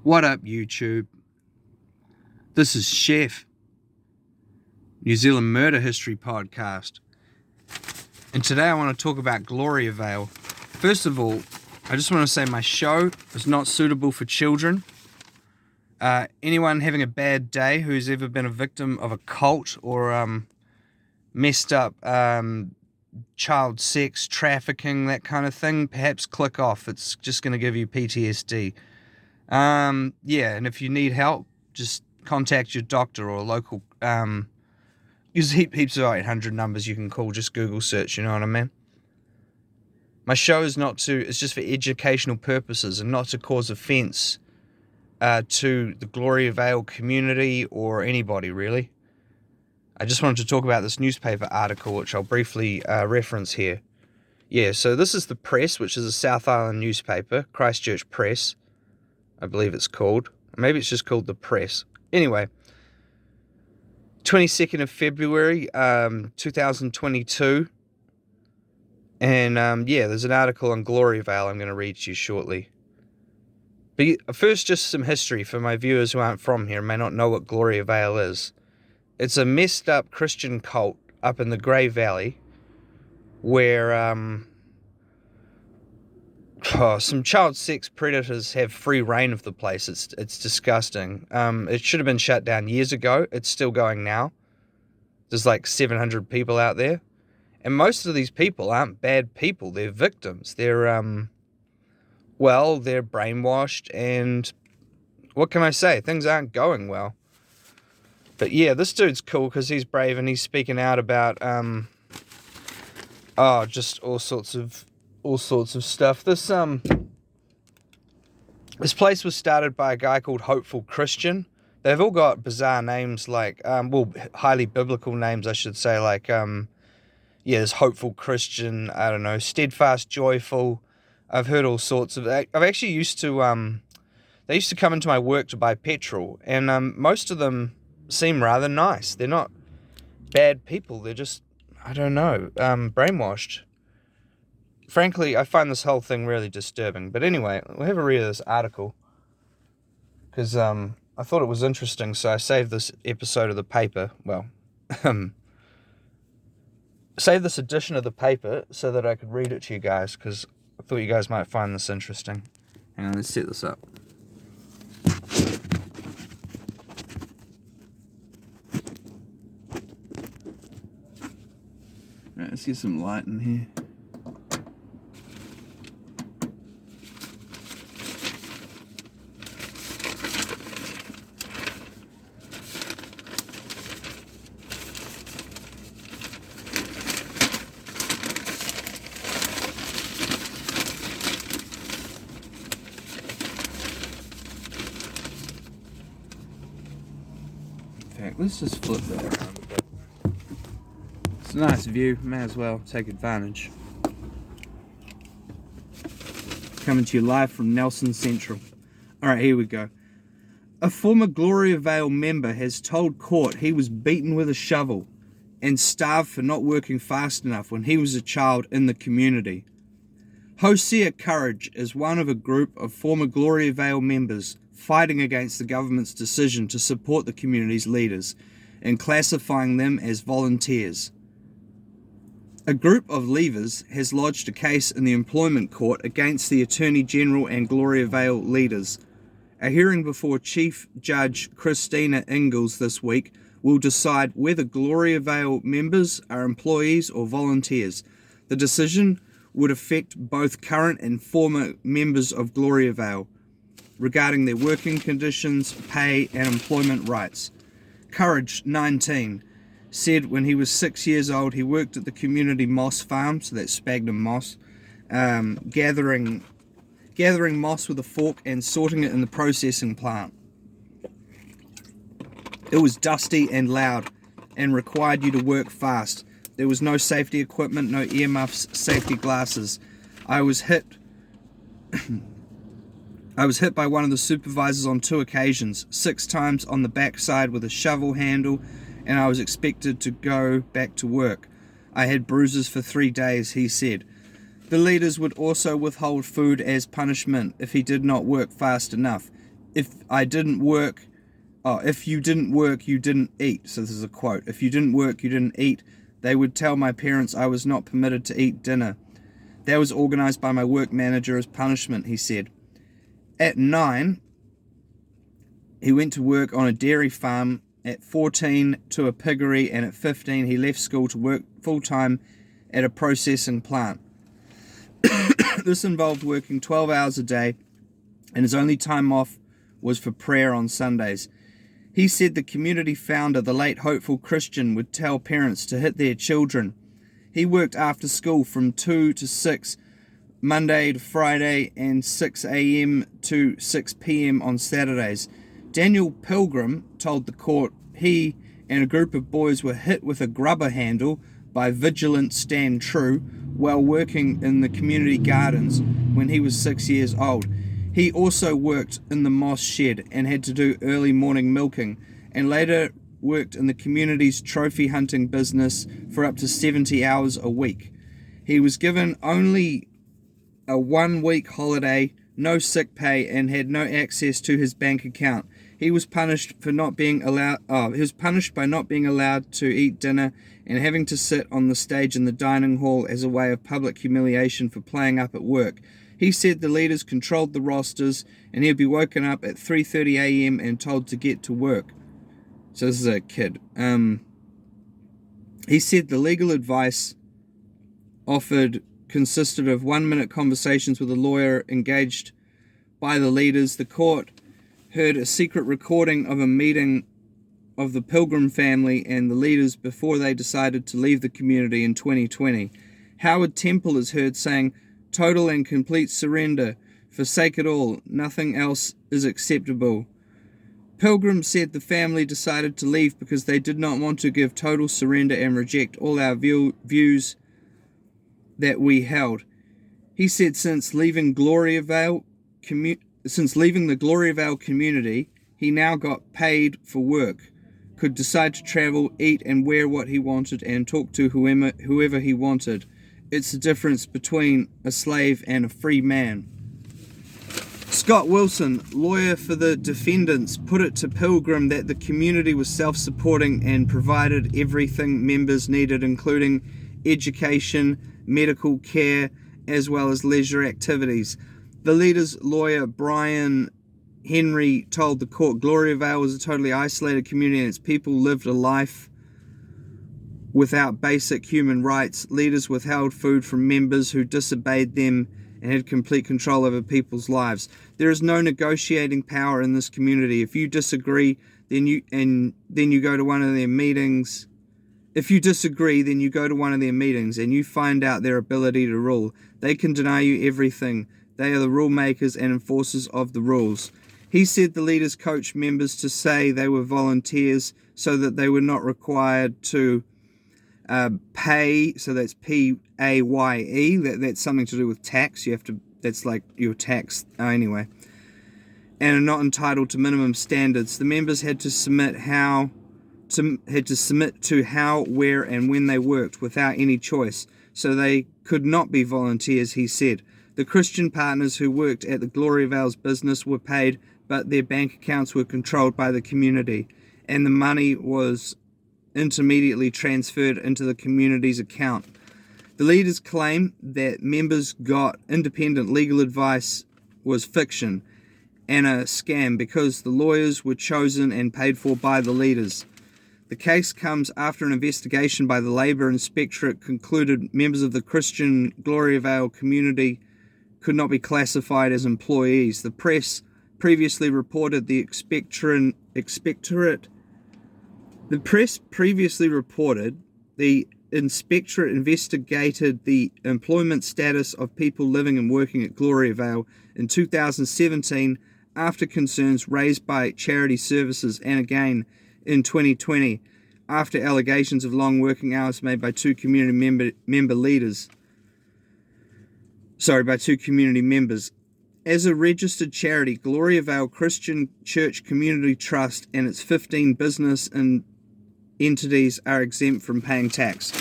What up, YouTube? This is Chef, New Zealand Murder History Podcast. And today I want to talk about Gloriavale. First of all, I just want to say my show is not suitable for children. Anyone having a bad day who's ever been a victim of a cult or messed up child sex, trafficking, that kind of thing, perhaps click off. It's just going to give you PTSD. And if you need help, just contact your doctor or local, there's heaps of 800 numbers you can call, just Google search, you know what I mean? My show is it's just for educational purposes and not to cause offense to the Gloriavale community or anybody, really. I just wanted to talk about this newspaper article, which I'll briefly reference here. Yeah, so this is the Press, which is a South Island newspaper, Christchurch Press, I believe it's called. Maybe it's just called the Press. Anyway, 22nd of February, 2022. And there's an article on Gloriavale I'm going to read to you shortly. But first, just some history for my viewers who aren't from here and may not know what Gloriavale is. It's a messed up Christian cult up in the Grey Valley where some child sex predators have free reign of the place. It's disgusting. It should have been shut down years ago. It's still going now. There's like 700 people out there. And most of these people aren't bad people. They're victims. They're brainwashed, and what can I say? Things aren't going well. But yeah, this dude's cool because he's brave and he's speaking out about just all sorts of stuff. This place was started by a guy called Hopeful Christian. They've all got bizarre names, like highly biblical names, I should say, like there's Hopeful Christian, I don't know, Steadfast Joyful. I've heard all sorts of. I've actually used to they used to come into my work to buy petrol, and most of them seem rather nice. They're not bad people. They're just, I don't know, brainwashed. Frankly, I find this whole thing really disturbing. But anyway, we'll have a read of this article because I thought it was interesting, so I saved this episode of the paper. Well, saved this edition of the paper so that I could read it to you guys because I thought you guys might find this interesting. Hang on, let's set this up. Right, let's get some light in here. In fact, let's just flip that around. It's a nice view, may as well take advantage. Coming to you live from Nelson Central. Alright, here we go. A former Gloriavale member has told court he was beaten with a shovel and starved for not working fast enough when he was a child in the community. Hosea Courage is one of a group of former Gloriavale members fighting against the government's decision to support the community's leaders and classifying them as volunteers. A group of leavers has lodged a case in the employment court against the Attorney General and Gloriavale leaders. A hearing before Chief Judge Christina Ingalls this week will decide whether Gloriavale members are employees or volunteers. The decision would affect both current and former members of Gloriavale regarding their working conditions, pay, and employment rights. Courage, 19, said when he was 6 years old he worked at the community moss farm, so that's sphagnum moss, gathering moss with a fork and sorting it in the processing plant. It was dusty and loud and required you to work fast. There was no safety equipment, no earmuffs, safety glasses. I was hit by one of the supervisors on 2 occasions, 6 times on the backside with a shovel handle, and I was expected to go back to work. I had bruises for 3 days, he said. The leaders would also withhold food as punishment if he did not work fast enough. if you didn't work, you didn't eat. So this is a quote. If you didn't work, you didn't eat. They would tell my parents I was not permitted to eat dinner. That was organised by my work manager as punishment, he said. At 9, he went to work on a dairy farm. At 14 to a piggery, and at 15 he left school to work full-time at a processing plant. This involved working 12 hours a day, and his only time off was for prayer on Sundays. He said the community founder, the late hopeful Christian, would tell parents to hit their children. He worked after school from 2 to 6 Monday to Friday and 6 a.m. to 6 p.m. on Saturdays. Daniel Pilgrim told the court he and a group of boys were hit with a grubber handle by vigilant Stan True while working in the community gardens when he was 6 years old. He also worked in the moss shed and had to do early morning milking, and later worked in the community's trophy hunting business for up to 70 hours a week. He was given only a 1-week holiday, no sick pay, and had no access to his bank account. He was punished for not being allowed. He was punished by not being allowed to eat dinner and having to sit on the stage in the dining hall as a way of public humiliation for playing up at work. He said the leaders controlled the rosters, and he'd be woken up at 3:30 a.m. and told to get to work. So this is a kid. He said the legal advice offered consisted of 1-minute conversations with a lawyer engaged by the leaders. The court heard a secret recording of a meeting of the Pilgrim family and the leaders before they decided to leave the community in 2020. Howard Temple is heard saying, "Total and complete surrender. Forsake it all. Nothing else is acceptable." Pilgrim said the family decided to leave because they did not want to give total surrender and reject all our views that we held. He said since leaving the Gloriavale community, he now got paid for work, could decide to travel, eat and wear what he wanted, and talk to whoever he wanted. It's the difference between a slave and a free man. Scott Wilson, lawyer for the defendants, put it to Pilgrim that the community was self-supporting and provided everything members needed, including education, medical care, as well as leisure activities. The leader's lawyer, Brian Henry, told the court Gloriavale was a totally isolated community and its people lived a life without basic human rights. Leaders withheld food from members who disobeyed them and had complete control over people's lives. There is no negotiating power in this community. If you disagree, then you go to one of their meetings. If you disagree, then you go to one of their meetings and you find out their ability to rule. They can deny you everything. They are the rule makers and enforcers of the rules. He said the leaders coached members to say they were volunteers so that they were not required to pay. So that's P-A-Y-E. That's something to do with tax. That's like your tax anyway. And are not entitled to minimum standards. The members had to submit to how, where, and when they worked without any choice. So they could not be volunteers, he said. The Christian partners who worked at the Gloriavale's business were paid, but their bank accounts were controlled by the community, and the money was intermediately transferred into the community's account. The leaders claim that members got independent legal advice was fiction and a scam because the lawyers were chosen and paid for by the leaders. The case comes after an investigation by the Labour Inspectorate concluded members of the Christian Gloriavale community could not be classified as employees. The press previously reported the inspectorate investigated the employment status of people living and working at Gloriavale in 2017 after concerns raised by Charity Services, and again in 2020 after allegations of long working hours made by two community members. As a registered charity, Gloriavale Christian Church Community Trust and its 15 business and entities are exempt from paying tax.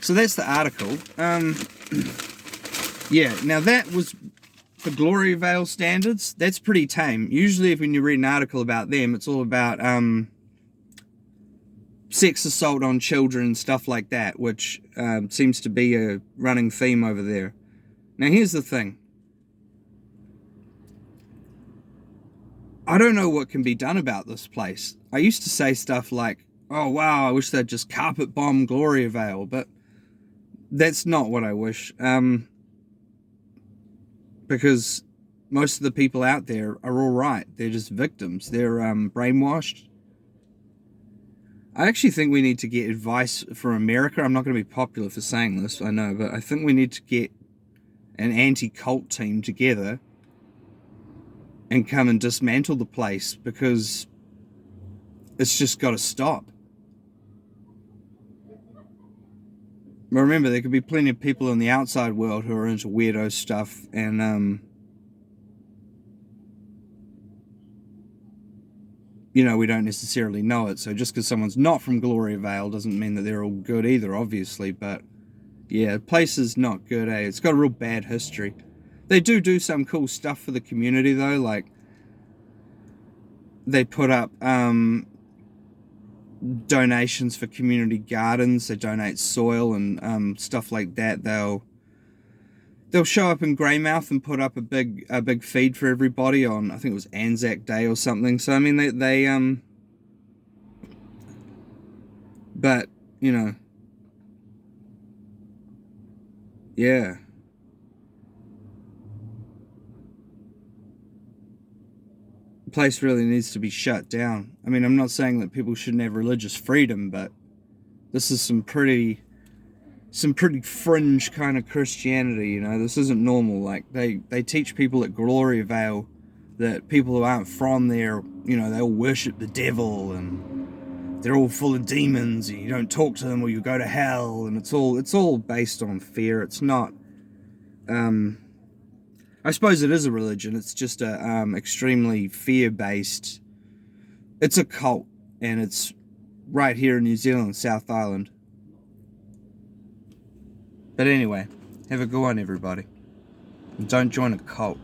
So that's the article. Now that was for Gloriavale standards, that's pretty tame. Usually when you read an article about them, it's all about sex assault on children and stuff like that, which seems to be a running theme over there. Now here's the thing. I don't know what can be done about this place. I used to say stuff like, oh wow, I wish they'd just carpet bomb Gloriavale, but that's not what I wish. Because most of the people out there are all right. They're just victims. They're brainwashed. I actually think we need to get advice from America. I'm not going to be popular for saying this, I know, but I think we need to get an anti-cult team together and come and dismantle the place, because it's just got to stop. But remember, there could be plenty of people in the outside world who are into weirdo stuff, and you know, we don't necessarily know it. So just because someone's not from Gloriavale doesn't mean that they're all good either, obviously. But yeah, the place is not good, eh? It's got a real bad history. They do some cool stuff for the community, though. Like, they put up donations for community gardens. They donate soil and stuff like that. They'll show up in Greymouth and put up a big feed for everybody on, I think it was Anzac Day or something. So I mean, they but you know, yeah. The place really needs to be shut down. I mean, I'm not saying that people shouldn't have religious freedom, but this is some pretty fringe kind of Christianity, you know. This isn't normal. Like, they teach people at Gloriavale that people who aren't from there, you know, they'll worship the devil and they're all full of demons and you don't talk to them or you go to hell, and it's all based on fear. It's not I suppose it is a religion. It's just a extremely fear-based. It's a cult, and it's right here in New Zealand, South Island. But anyway, have a good one, everybody. And don't join a cult.